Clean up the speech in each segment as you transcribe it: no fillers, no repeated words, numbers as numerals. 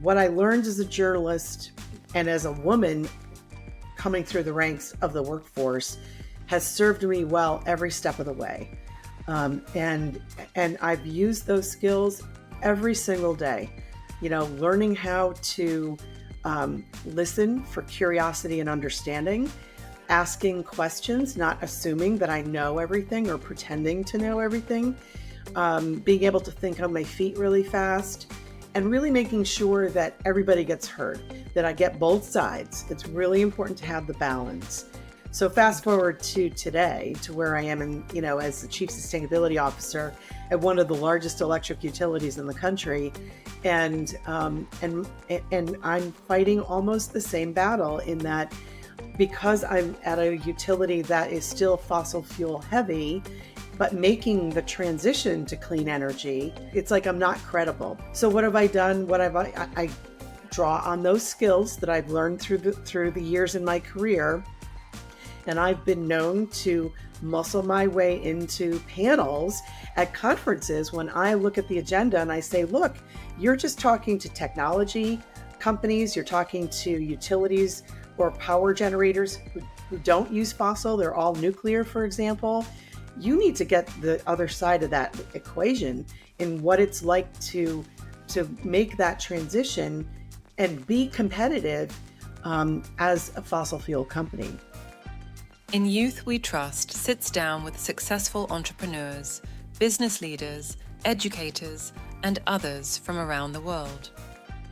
what I learned as a journalist and as a woman coming through the ranks of the workforce has served me well every step of the way. And I've used those skills every single day, learning how to listen for curiosity and understanding, asking questions, not assuming that I know everything or pretending to know everything, being able to think on my feet really fast, and really making sure that everybody gets heard, that I get both sides. It's really important to have the balance. So fast forward to today, to where I am as the Chief Sustainability Officer at one of the largest electric utilities in the country. And I'm fighting almost the same battle in that, because I'm at a utility that is still fossil fuel heavy, but making the transition to clean energy, it's like I'm not credible. So what have I done? I draw on those skills that I've learned through the years in my career. And I've been known to muscle my way into panels at conferences when I look at the agenda and I say, look, you're just talking to technology companies, you're talking to utilities or power generators who don't use fossil, they're all nuclear, for example. You need to get the other side of that equation in what it's like to make that transition and be competitive as a fossil fuel company. In Youth We Trust sits down with successful entrepreneurs, business leaders, educators, and others from around the world.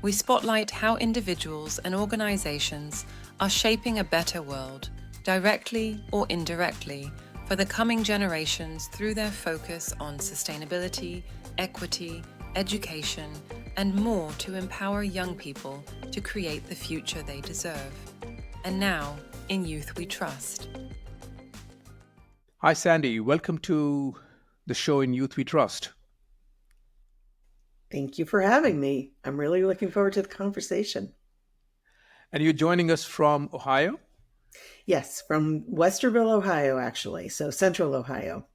We spotlight how individuals and organizations are shaping a better world, directly or indirectly, for the coming generations through their focus on sustainability, equity, education, and more to empower young people to create the future they deserve. And now, in Youth We Trust. Hi, Sandy. Welcome to the show in Youth We Trust. Thank you for having me. I'm really looking forward to the conversation. And you're joining us from Ohio? Yes, from Westerville, Ohio, actually. So Central Ohio.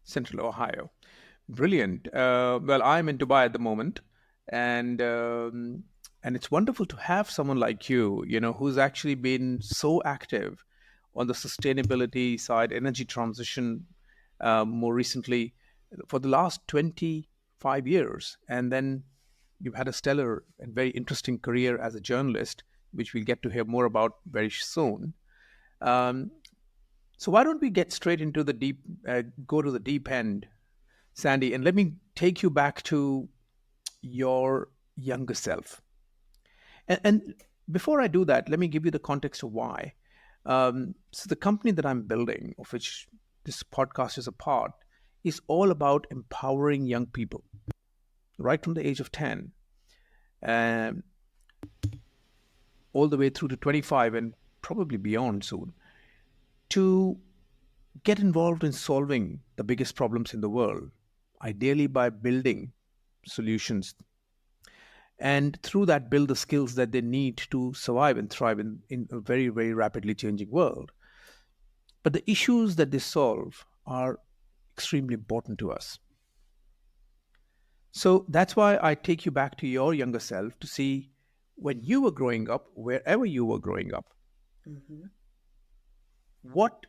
Central Ohio. Brilliant. Well, I'm in Dubai at the moment, and it's wonderful to have someone like you, who's actually been so active on the sustainability side, energy transition, more recently for the last 25 years. And then you've had a stellar and very interesting career as a journalist, which we'll get to hear more about very soon. So why don't we get straight into go to the deep end, Sandy, and let me take you back to your younger self. And before I do that, let me give you the context of why. So the company that I'm building, of which this podcast is a part, is all about empowering young people, right from the age of 10, all the way through to 25 and probably beyond soon, to get involved in solving the biggest problems in the world, ideally by building solutions, and through that build the skills that they need to survive and thrive in a very, very rapidly changing world. But the issues that they solve are extremely important to us. So that's why I take you back to your younger self to see when you were growing up, wherever you were growing up, Mm-hmm. what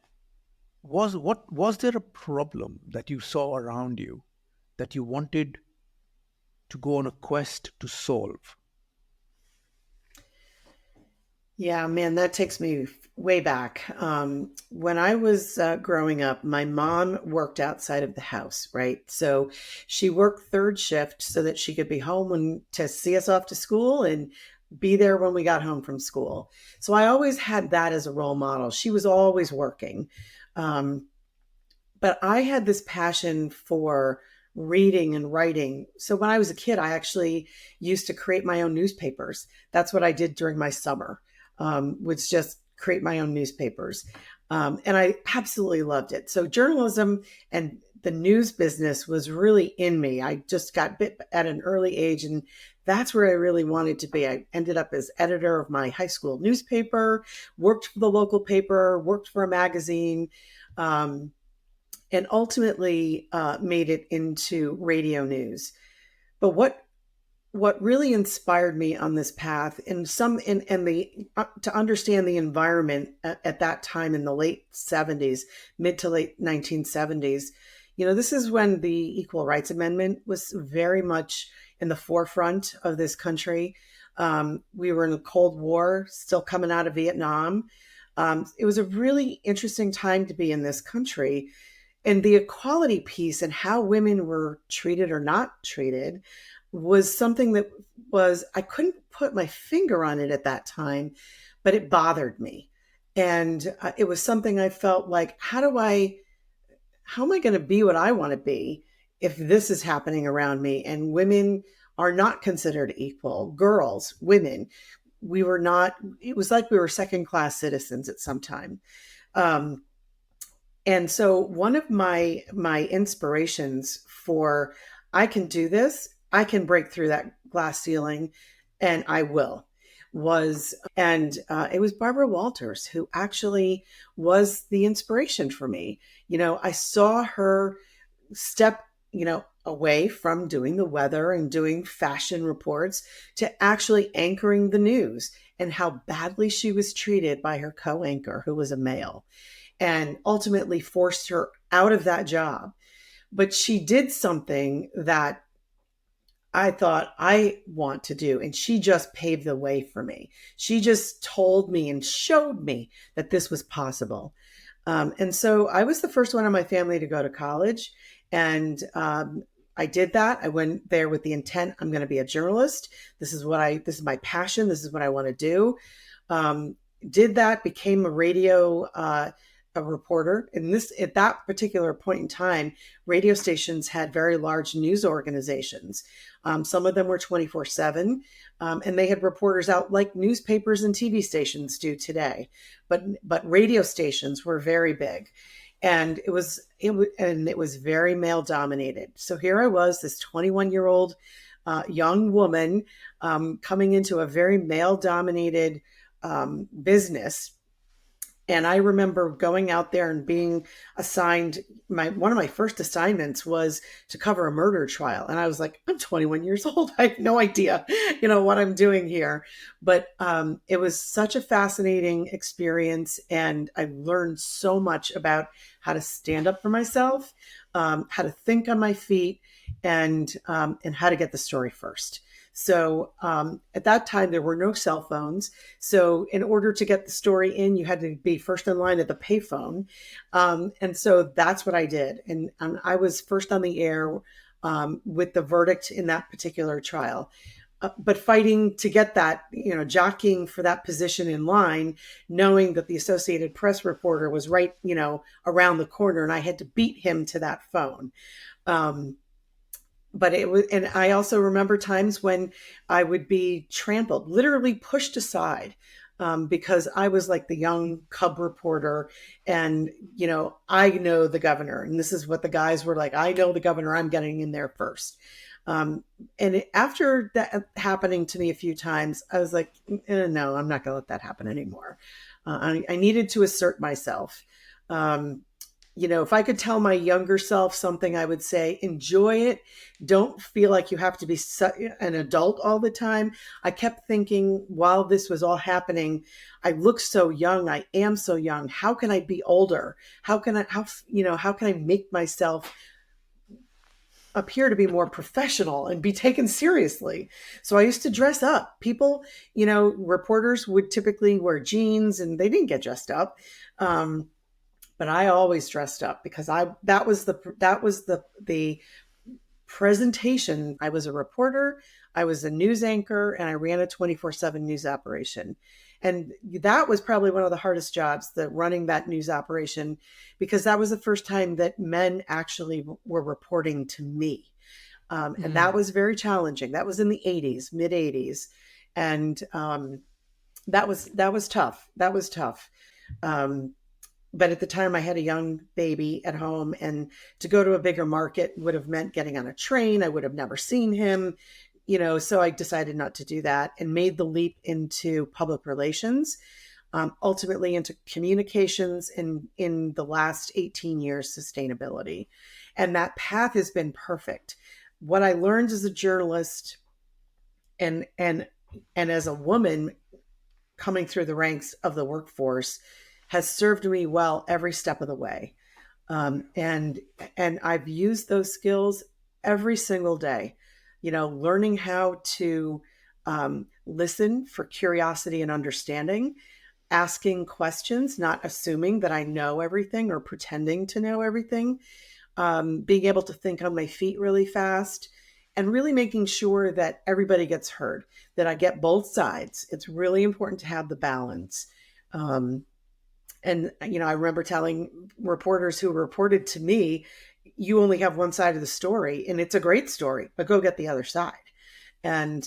was there a problem that you saw around you that you wanted to go on a quest to solve? Yeah, man, that takes me way back. When I was growing up, my mom worked outside of the house, right? So she worked third shift so that she could be home to see us off to school and be there when we got home from school. So I always had that as a role model. She was always working. But I had this passion for reading and writing. So when I was a kid, I actually used to create my own newspapers. That's what I did during my summer, was just create my own newspapers. And I absolutely loved it. So journalism and the news business was really in me. I just got bit at an early age, and that's where I really wanted to be. I ended up as editor of my high school newspaper, worked for the local paper, worked for a magazine, and ultimately made it into radio news. But what what really inspired me on this path and the to understand the environment at that time in the late 70s, mid to late 1970s. This is when the Equal Rights Amendment was very much in the forefront of this country. We were in the Cold War, still coming out of Vietnam. It was a really interesting time to be in this country, and the equality piece and how women were treated or not treated was something that was, I couldn't put my finger on it at that time, but it bothered me. And it was something I felt like, how am I going to be what I want to be if this is happening around me and women are not considered equal? Girls, women, we were not, it was like we were second class citizens at some time. Um, and so one of my inspirations for, I can do this, I can break through that glass ceiling, and I will, and it was Barbara Walters who actually was the inspiration for me. I saw her step, away from doing the weather and doing fashion reports to actually anchoring the news, and how badly she was treated by her co-anchor, who was a male, and ultimately forced her out of that job. But she did something that I thought I want to do, and she just paved the way for me. She just told me and showed me that this was possible. And so I was the first one in my family to go to college. And I did that. I went there with the intent, I'm going to be a journalist. This is my passion. This is what I want to do. Did that, became a reporter. And at that particular point in time, radio stations had very large news organizations. Some of them were 24/7, and they had reporters out like newspapers and TV stations do today. But radio stations were very big, and it was very male dominated. So here I was, this 21-year-old young woman, coming into a very male dominated business. And I remember going out there and being assigned, one of my first assignments was to cover a murder trial. And I was like, I'm 21 years old. I have no idea, what I'm doing here. But it was such a fascinating experience. And I learned so much about how to stand up for myself, how to think on my feet, and how to get the story first. So at that time, there were no cell phones. So in order to get the story in, you had to be first in line at the payphone. And so that's what I did. And I was first on the air with the verdict in that particular trial. But fighting to get that, jockeying for that position in line, knowing that the Associated Press reporter was right, around the corner, and I had to beat him to that phone. But it was, and I also remember times when I would be trampled, literally pushed aside, because I was like the young cub reporter, and I know the governor, and this is what the guys were like. I know the governor. I'm getting in there first. After that happening to me a few times, I was like, no, I'm not going to let that happen anymore. I needed to assert myself. If I could tell my younger self something, I would say, enjoy it. Don't feel like you have to be an adult all the time. I kept thinking while this was all happening, I look so young. I am so young. How can I be older? How can I make myself appear to be more professional and be taken seriously? So I used to dress up. People, reporters would typically wear jeans, and they didn't get dressed up. But I always dressed up because that was the presentation. I was a reporter, I was a news anchor, and I ran a 24/7 news operation. And that was probably one of the hardest jobs, running that news operation, because that was the first time that men actually were reporting to me. And that was very challenging. That was in the 80s, mid 80s. And that was tough. That was tough. But at the time I had a young baby at home, and to go to a bigger market would have meant getting on a train. I would have never seen him, so I decided not to do that and made the leap into public relations, ultimately into communications, and in the last 18 years, sustainability. And that path has been perfect. What I learned as a journalist and and and as a woman coming through the ranks of the workforce has served me well every step of the way. And I've used those skills every single day. Learning how to listen for curiosity and understanding, asking questions, not assuming that I know everything or pretending to know everything, being able to think on my feet really fast, and really making sure that everybody gets heard, that I get both sides. It's really important to have the balance. Um, and I remember telling reporters who reported to me, you only have one side of the story, and it's a great story, but go get the other side. And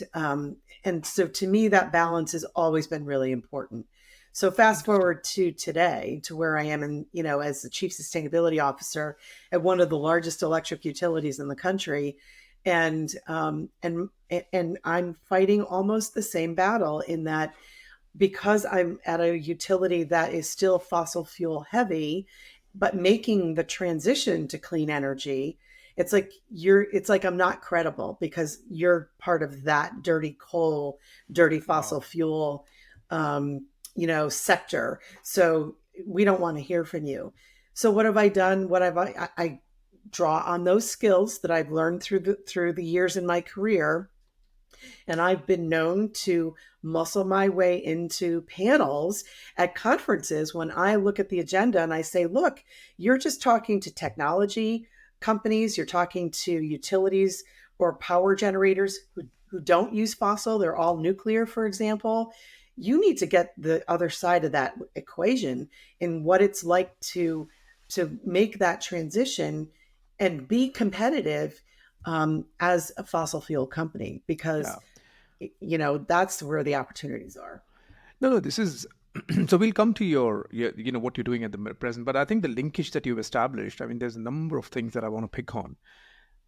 so to me, that balance has always been really important. So fast Interesting. forward to today, to where I am as the chief sustainability officer at one of the largest electric utilities in the country. And I'm fighting almost the same battle, in that because I'm at a utility that is still fossil fuel heavy, but making the transition to clean energy, it's like I'm not credible, because you're part of that dirty coal, dirty fossil Wow. fuel, sector. So we don't want to hear from you. So what have I done? What have I draw on those skills that I've learned through the years in my career, and I've been known to muscle my way into panels at conferences when I look at the agenda and I say, look, you're just talking to technology companies, you're talking to utilities or power generators who don't use fossil, they're all nuclear, for example. You need to get the other side of that equation, in what it's like to make that transition and be competitive as a fossil fuel company, because Yeah. that's where the opportunities are. No, no, this is so we'll come to your what you're doing at the present, but I think the linkage that you've established, I mean, there's a number of things that I want to pick on.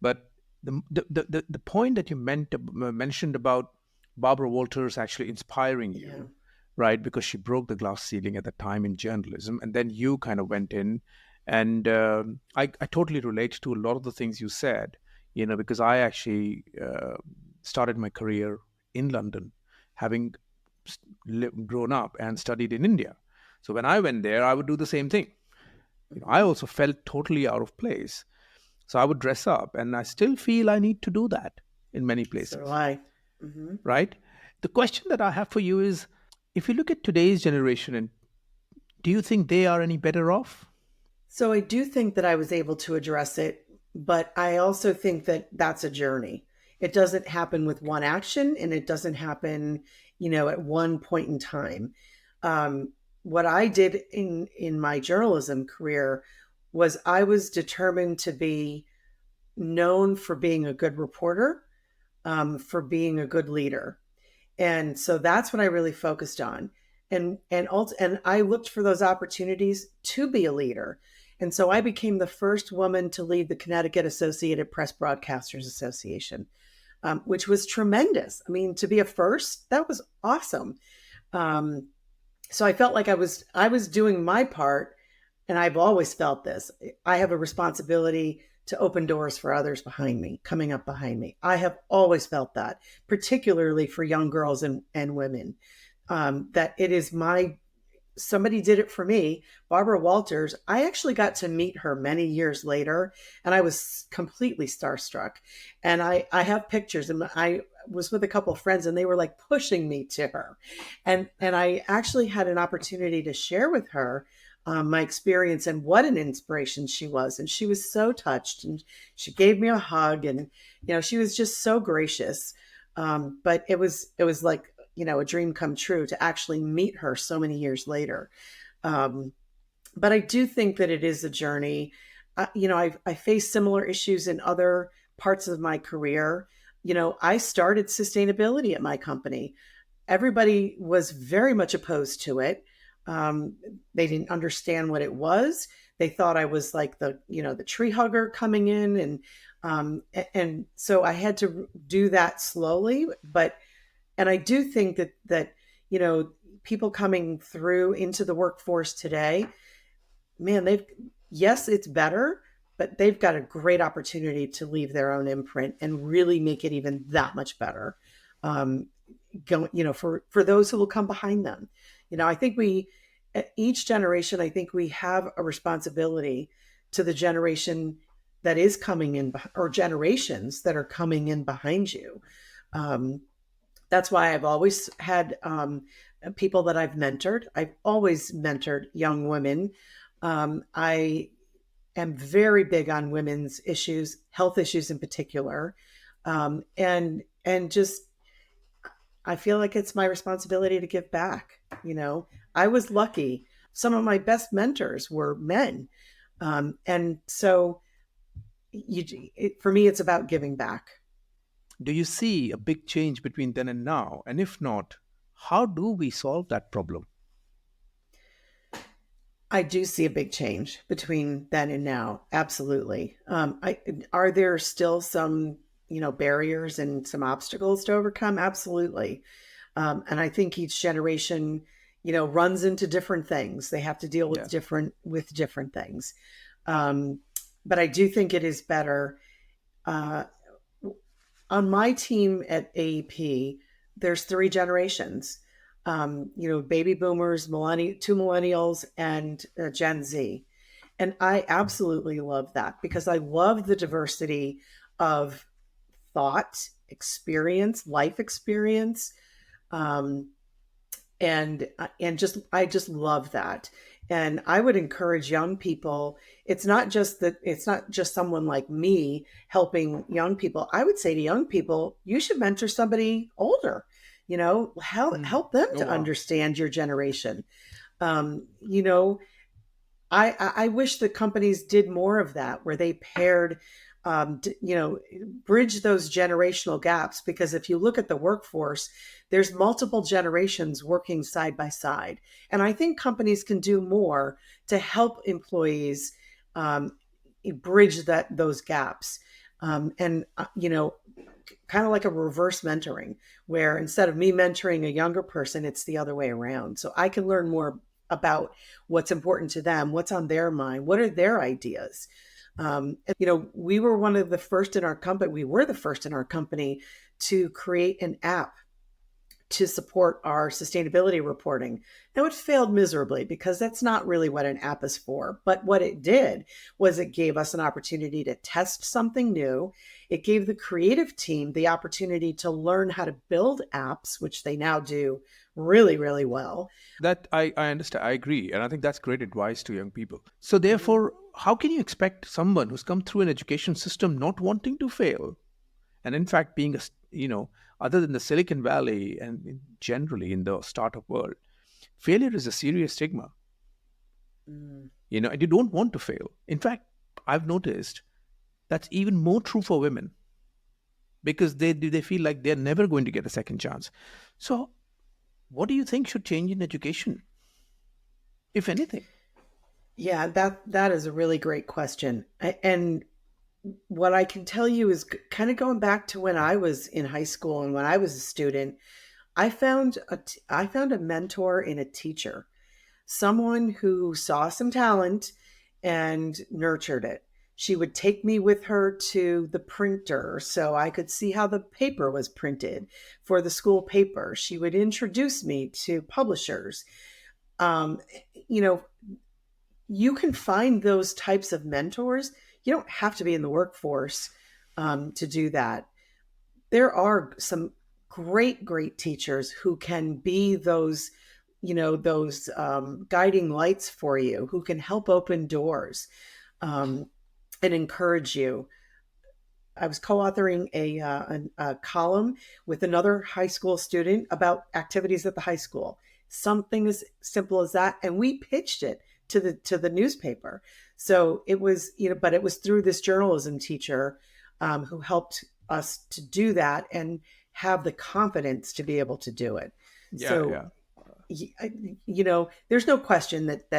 But the point that you mentioned about Barbara Walters actually inspiring Yeah. you, right? Because she broke the glass ceiling at the time in journalism, and then you kind of went in, and I totally relate to a lot of the things you said, because I actually started my career in London, having grown up and studied in India. So when I went there, I would do the same thing. I Hmm. also felt totally out of place, so I would dress up, and I still feel I need to do that in many So do places, I. Hmm. right? The question that I have for you is, if you look at today's generation, and do you think they are any better off? So I do think that I was able to address it, but I also think that that's a journey. It doesn't happen with one action, and it doesn't happen, at one point in time. What I did in my journalism career was I was determined to be known for being a good reporter, for being a good leader. And so that's what I really focused on. And I looked for those opportunities to be a leader. And so I became the first woman to lead the Connecticut Associated Press Broadcasters Association, which was tremendous. I mean, to be a first, that was awesome. Um, so I felt like I was doing my part, and I've always felt this. I have a responsibility to open doors for others behind me, coming up behind me. I have always felt that, particularly for young girls and women, that it is my somebody did it for me. Barbara Walters, I actually got to meet her many years later, and I was completely starstruck. And I have pictures, and I was with a couple of friends, and they were like pushing me to her. And I actually had an opportunity to share with her my experience and what an inspiration she was. And she was so touched, and she gave me a hug, and she was just so gracious. But it was like a dream come true to actually meet her so many years later. Um, but I do think that it is a journey. I faced similar issues in other parts of my career. I started sustainability at my company. Everybody was very much opposed to it. Um, they didn't understand what it was. They thought I was like the tree hugger coming in, and so I had to do that slowly. And I do think that you know people coming through into the workforce today, man, they've yes, it's better, but they've got a great opportunity to leave their own imprint and really make it even that much better. um, going, for those who will come behind them. I think each generation, I think we have a responsibility to the generation that is coming in, or generations that are coming in behind you. Um, that's why I've always had people that I've mentored. I've always mentored young women. I am very big on women's issues, health issues in particular, and just I feel like it's my responsibility to give back. I was lucky. Some of my best mentors were men, and so for me, it's about giving back. Do you see a big change between then and now? And if not, how do we solve that problem? I do see a big change between then and now. Absolutely. Are there still some, barriers and some obstacles to overcome? Absolutely. And I think each generation, runs into different things. They have to deal with Yes. different things. Um, but I do think it is better. Uh, on my team at AEP, there's three generations. Baby boomers, two millennials, and Gen Z. And I absolutely love that because I love the diversity of thought, experience, life experience. Um, and just I just love that. And I would encourage young people. It's not just someone like me helping young people. I would say to young people, you should mentor somebody older. Mm. Help them Oh, to wow. understand your generation. um, you know I wish that companies did more of that, where they paired, bridge those generational gaps. Because if you look at the workforce, there's multiple generations working side by side, and I think companies can do more to help employees um, bridge those gaps. And kind of like a reverse mentoring, where instead of me mentoring a younger person, it's the other way around. So I can learn more about what's important to them, what's on their mind, what are their ideas. We were one of the first in our company. We were the first in our company to create an app to support our sustainability reporting. Now, it failed miserably because that's not really what an app is for. But what it did was it gave us an opportunity to test something new. It gave the creative team the opportunity to learn how to build apps, which they now do really, really well. That I understand. I agree. And I think that's great advice to young people. So, Mhm. therefore, how can you expect someone who's come through an education system not wanting to fail? And in fact, being other than the Silicon Valley and generally in the startup world, failure is a serious stigma, Mm. and you don't want to fail. In fact, I've noticed that's even more true for women because they feel like they're never going to get a second chance. So, what do you think should change in education, if anything? Yeah, that is a really great question. And what I can tell you is kind of going back to when I was in high school and when I was a student. I found a mentor in a teacher, someone who saw some talent and nurtured it. She would take me with her to the printer so I could see how the paper was printed for the school paper. She would introduce me to publishers. Um, you know, you can find those types of mentors. You don't have to be in the workforce to do that. There are some great teachers who can be those guiding lights for you, who can help open doors um, and encourage you. I was co-authoring a column with another high school student about activities at the high school, something as simple as that, and we pitched it to the newspaper. So it was, but it was through this journalism teacher who helped us to do that and have the confidence to be able to do it. Yeah, So yeah. there's no question that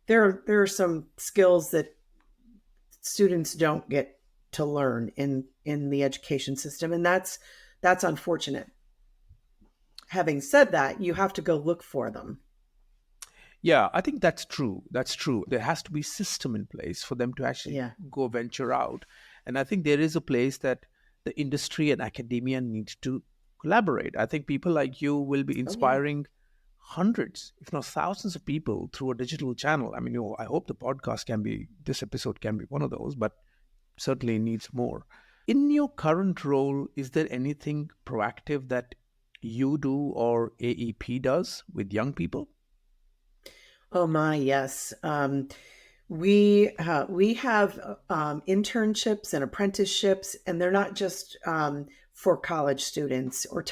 there are some skills that students don't get to learn in the education system, and that's unfortunate. Having said that, you have to go look for them. Yeah, I think that's true. That's true. There has to be system in place for them to actually Yeah. go venture out. And I think there is a place that the industry and academia needs to collaborate. I think people like you will be Oh, yeah. inspiring hundreds, if not thousands of people through a digital channel. I mean, I hope the podcast can be, this episode can be one of those, but certainly needs more. In your current role, is there anything proactive that you do or AEP does with young people? Oh my, yes. We have internships and apprenticeships, and they're not just for college students or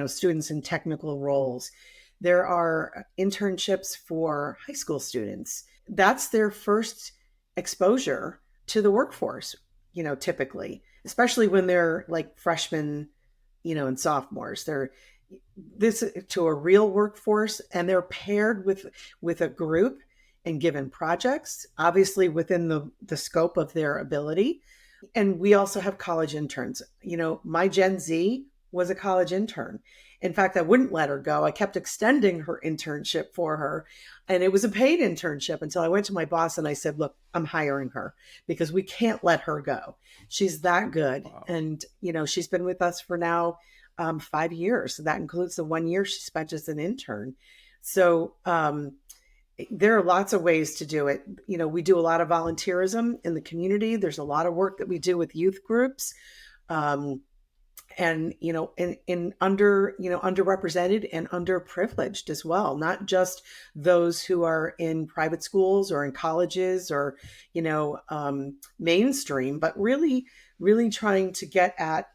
students in technical roles. There are internships for high school students. That's their first exposure to the workforce, typically, especially when they're like freshmen, and sophomores. They're this to a real workforce, and they're paired with a group and given projects, obviously within the scope of their ability. And we also have college interns. My Gen Z was a college intern. In fact, I wouldn't let her go. I kept extending her internship for her. And it was a paid internship until I went to my boss and I said, look, I'm hiring her because we can't let her go. She's that good. Wow. And, she's been with us for now 5 years. So that includes the 1 year she spent as an intern. So there are lots of ways to do it. We do a lot of volunteerism in the community. There's a lot of work that we do with youth groups. And in underrepresented and underprivileged as well, not just those who are in private schools or in colleges or mainstream, but really trying to get at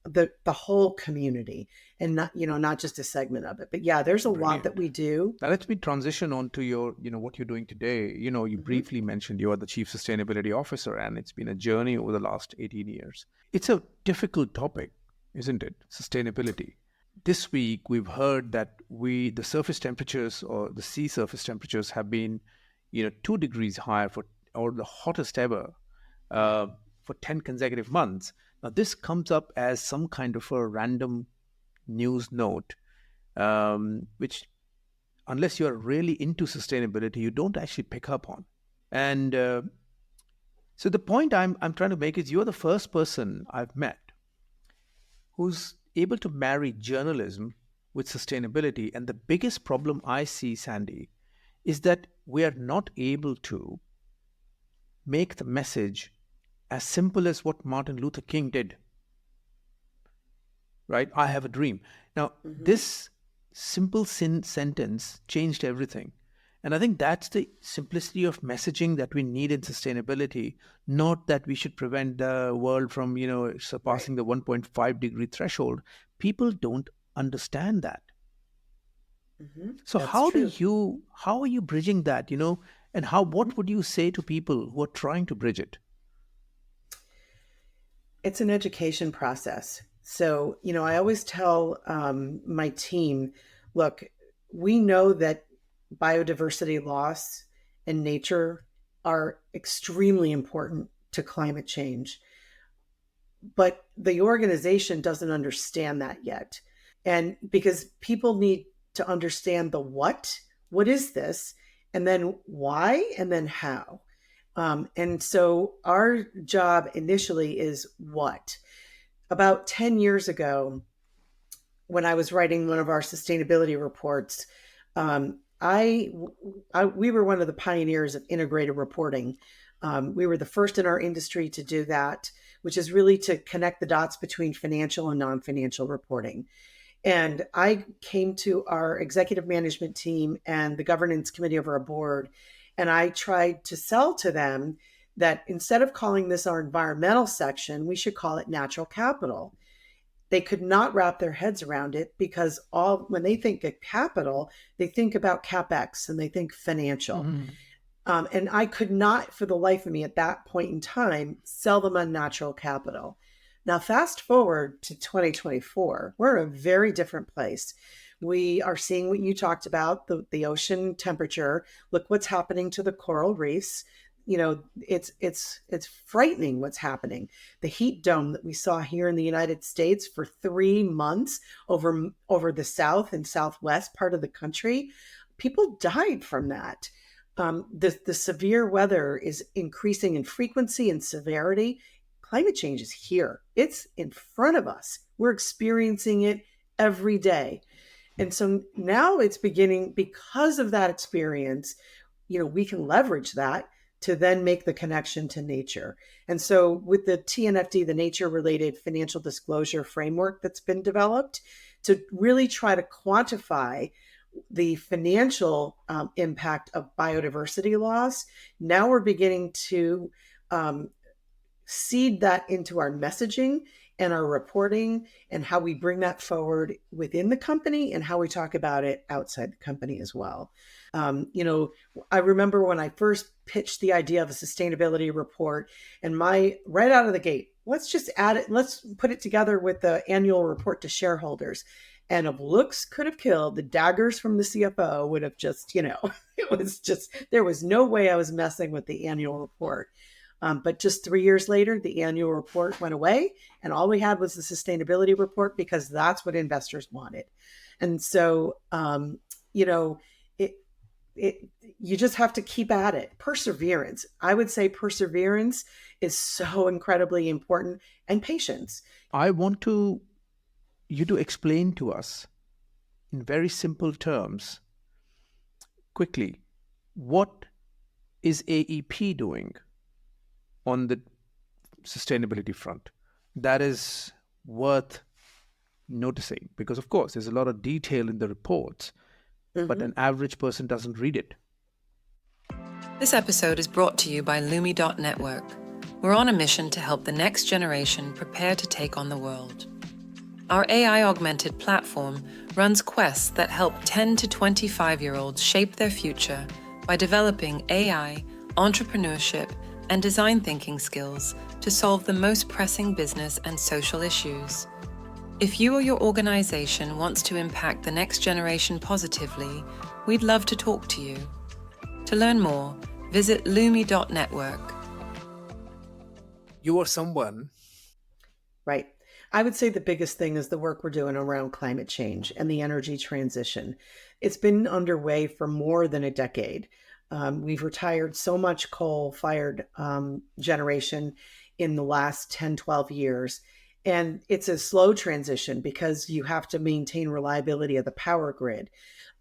the whole community, and not just a segment of it. But yeah, there's a lot that Brilliant. we do. Now let me transition on to your, what you're doing today. You Mhm. briefly mentioned you are the Chief Sustainability Officer, and it's been a journey over the last 18 years. It's a difficult topic, isn't it? Sustainability. This week, we've heard that the surface temperatures or the sea surface temperatures have been, 2 degrees higher or the hottest ever uh, for 10 consecutive months. Now, this comes up as some kind of a random news note, which, unless you're really into sustainability, you don't actually pick up on. And so the point I'm trying to make is you're the first person I've met who's able to marry journalism with sustainability. And the biggest problem I see, Sandy, is that we are not able to make the message as simple as what Martin Luther King did, right? I have a dream. Now, Mhm. this simple sentence changed everything. And I think that's the simplicity of messaging that we need in sustainability, not that we should prevent the world from, Right. surpassing the 1.5-degree threshold. People don't understand that. So That's true. how are you bridging that, and what would you say to people who are trying to bridge it? It's an education process. So, I always tell my team, look, we know that biodiversity loss and nature are extremely important to climate change, but the organization doesn't understand that yet. And because people need to understand the what is this, and then why, and then how. And so our job initially is what? About 10 years ago, when I was writing one of our sustainability reports, we were one of the pioneers of integrated reporting. We were the first in our industry to do that, which is really to connect the dots between financial and non-financial reporting. And I came to our executive management team and the governance committee of our board, and I tried to sell to them that instead of calling this our environmental section, we should call it natural capital. They could not wrap their heads around it because when they think of capital, they think about capex and they think financial. Mhm. And I could not, for the life of me at that point in time, sell them on natural capital. Now, fast forward to 2024, we're in a very different place. We are seeing what you talked about, the ocean temperature. Look what's happening to the coral reefs. It's frightening what's happening. The heat dome that we saw here in the United States for 3 months over the south and southwest part of the country, people died from that. The severe weather is increasing in frequency and severity. climate change is here. It's in front of us. We're experiencing it every day. And so now it's beginning, because of that experience, we can leverage that to then make the connection to nature. And so with the TNFD, the nature related financial disclosure framework that's been developed to really try to quantify the financial impact of biodiversity loss, now we're beginning to seed that into our messaging and our reporting and how we bring that forward within the company and how we talk about it outside the company as well. I remember when I first pitched the idea of a sustainability report, and right out of the gate, let's just add it, let's put it together with the annual report to shareholders. And if looks could have killed, the daggers from the CFO would have just, it was just, there was no way I was messing with the annual report. But just 3 years later, the annual report went away, and all we had was the sustainability report, because that's what investors wanted. And so, you just have to keep at it. Perseverance. I would say perseverance is so incredibly important, and patience. I want you to explain to us in very simple terms, quickly, what is AEP doing on the sustainability front that is worth noticing? Because, of course, there's a lot of detail in the reports, but an average person doesn't read it. This episode is brought to you by Lumi.network. We're on a mission to help the next generation prepare to take on the world. Our AI-augmented platform runs quests that help 10 to 25-year-olds shape their future by developing AI, entrepreneurship, and design thinking skills to solve the most pressing business and social issues. If you or your organization wants to impact the next generation positively, we'd love to talk to you. To learn more, visit Lumi.network. You are someone. Right. I would say the biggest thing is the work we're doing around climate change and the energy transition. It's been underway for more than a decade. We've retired so much coal-fired generation in the last 10, 12 years. And it's a slow transition because you have to maintain reliability of the power grid.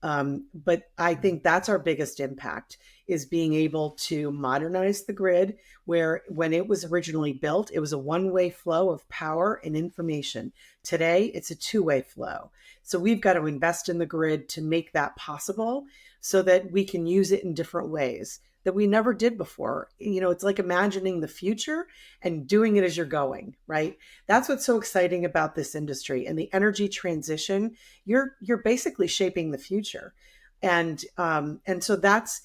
But I think that's our biggest impact, is being able to modernize the grid, where when it was originally built, it was a one-way flow of power and information. Today, it's a two-way flow. So we've got to invest in the grid to make that possible so that we can use it in different ways that we never did before. It's like imagining the future and doing it as you're going, right? That's what's so exciting about this industry and the energy transition. You're basically shaping the future. And so that's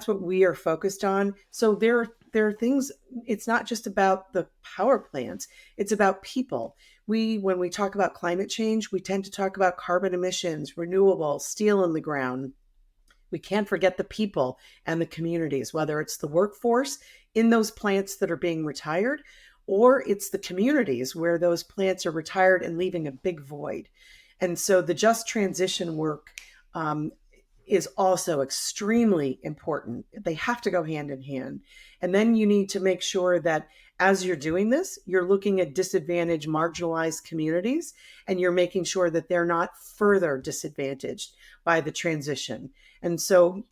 what we are focused on. So there are things, it's not just about the power plants, it's about people. When we talk about climate change, we tend to talk about carbon emissions, renewables, steel in the ground. We can't forget the people and the communities, whether it's the workforce in those plants that are being retired, or it's the communities where those plants are retired and leaving a big void. And so the just transition work is also extremely important. They have to go hand in hand. And then you need to make sure that as you're doing this, you're looking at disadvantaged, marginalized communities, and you're making sure that they're not further disadvantaged by the transition. And so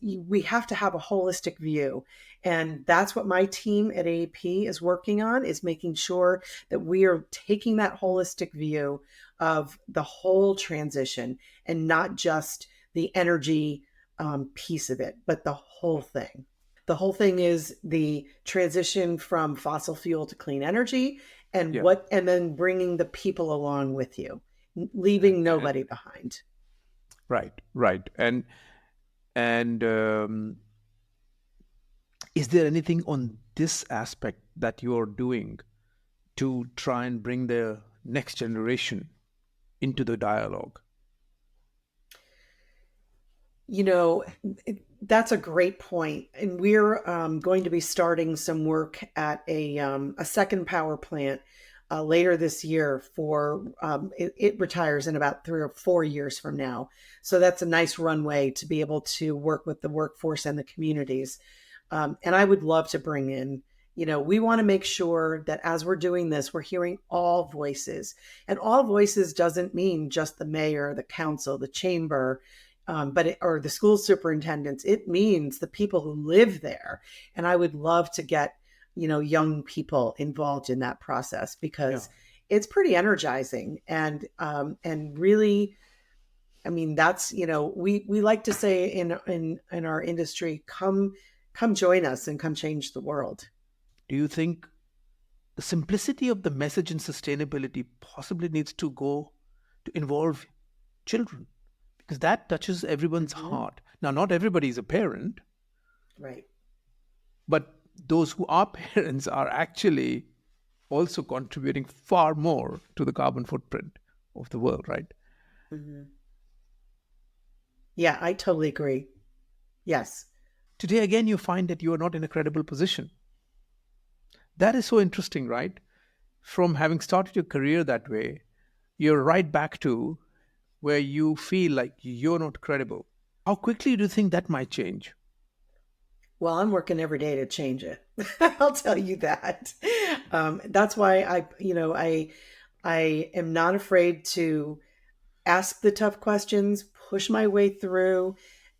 we have to have a holistic view. And that's what my team at AEP is working on, is making sure that we are taking that holistic view of the whole transition and not just the energy piece of it, but the whole thing. The whole thing is the transition from fossil fuel to clean energy, and and then bringing the people along with you, leaving nobody behind. Right. And is there anything on this aspect that you're doing to try and bring the next generation into the dialogue? That's a great point. And we're going to be starting some work at a second power plant later this year for it retires in about 3 or 4 years from now. So that's a nice runway to be able to work with the workforce and the communities. And I would love to bring in We want to make sure that as we're doing this, we're hearing all voices. And all voices doesn't mean just the mayor, the council, the chamber, or the school superintendents. It means the people who live there. And I would love to get, young people involved in that process Yeah. because it's pretty energizing and really, I mean, that's, we like to say in our industry, come join us and come change the world. Do you think the simplicity of the message in sustainability possibly needs to go to involve children? Because that touches everyone's Hmm. heart. Now, not everybody is a parent, Right. but those who are parents are actually also contributing far more to the carbon footprint of the world, right? Hmm. Yeah, I totally agree. Yes. Today, again, you find that you are not in a credible position. That is so interesting, right? From having started your career that way, you're right back to where you feel like you're not credible. How quickly do you think that might change? Well, I'm working every day to change it. I'll tell you that. That's why I am not afraid to ask the tough questions, push my way through,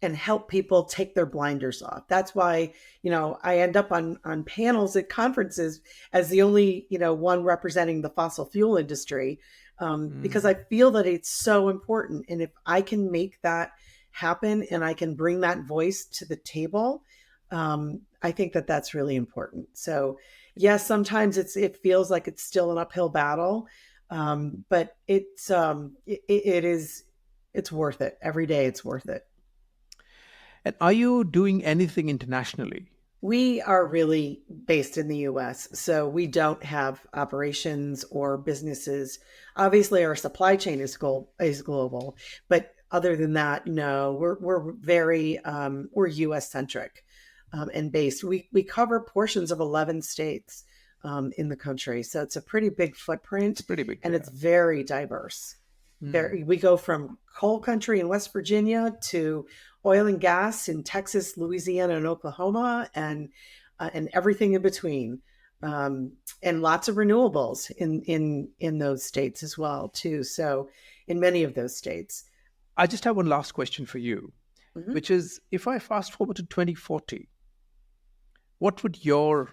and help people take their blinders off. That's why, I end up on panels at conferences as the only, one representing the fossil fuel industry, because I Mm. feel that it's so important. And if I can make that happen and I can bring that voice to the table, I think that that's really important. So, yes, sometimes it feels like it's still an uphill battle, but it is it's worth it every day. It's worth it. And are you doing anything internationally? We are really based in the US, so we don't have operations or businesses. Obviously, our supply chain is global, but other than that, no, we're very we're US centric and based. We cover portions of 11 states in the country, so it's a pretty big It's footprint pretty big, and yeah. it's very diverse. Mm. We go from coal country in West Virginia to oil and gas in Texas, Louisiana, and Oklahoma, and everything in between, and lots of renewables in those states as well too. So, in many of those states. I just have one last question for you, Mhm. which is if I fast forward to 2040, what would your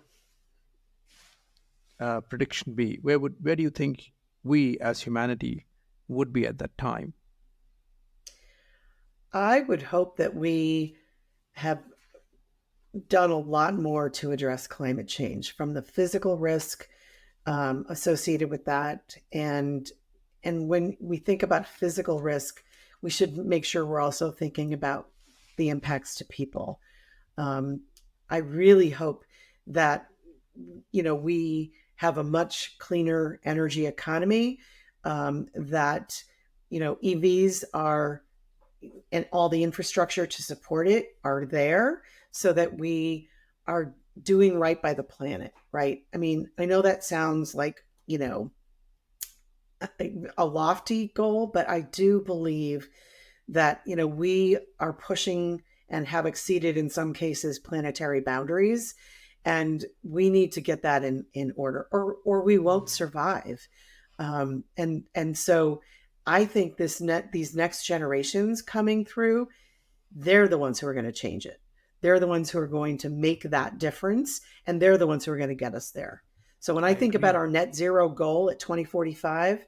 prediction be? Where do you think we as humanity would be at that time? I would hope that we have done a lot more to address climate change, from the physical risk associated with that. And when we think about physical risk, we should make sure we're also thinking about the impacts to people. Um, I really hope that we have a much cleaner energy economy. That EVs are, and all the infrastructure to support it are there, so that we are doing right by the planet. Right? I mean, I know that sounds like a lofty goal, but I do believe that we are pushing and have exceeded in some cases planetary boundaries, and we need to get that in order, or we won't survive. And so I think these next generations coming through, they're the ones who are going to change it. They're the ones who are going to make that difference, and they're the ones who are going to get us there. So when I I think about agree. our net zero goal at 2045,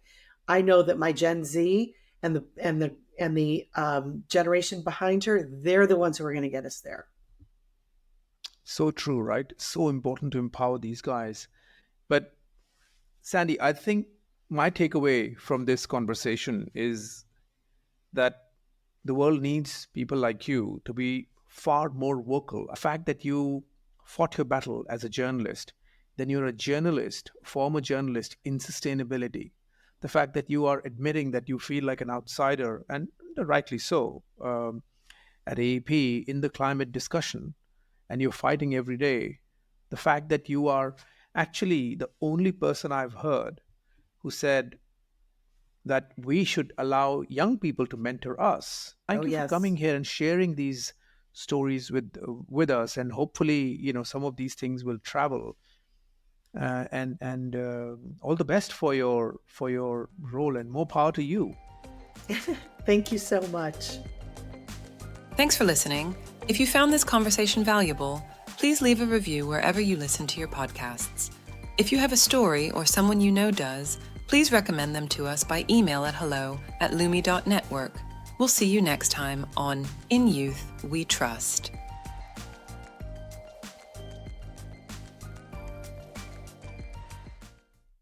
I know that my Gen Z and the generation behind her, they're the ones who are going to get us there. So true, right? So important to empower these guys. But Sandy, I think my takeaway from this conversation is that the world needs people like you to be far more vocal. The fact that you fought your battle as a journalist, then you're a journalist, former journalist in sustainability. The fact that you are admitting that you feel like an outsider, and rightly so, at AEP in the climate discussion, and you're fighting every day. The fact that you are actually the only person I've heard who said that we should allow young people to mentor us. Oh Thank you for coming yes. here and sharing these stories with us, and hopefully, some of these things will travel and all the best for your role, and more power to you. Thank you so much. Thanks for listening. If you found this conversation valuable, please leave a review wherever you listen to your podcasts. If you have a story or someone you know does, please recommend them to us by email at hello@lumi.network. We'll see you next time on In Youth We Trust.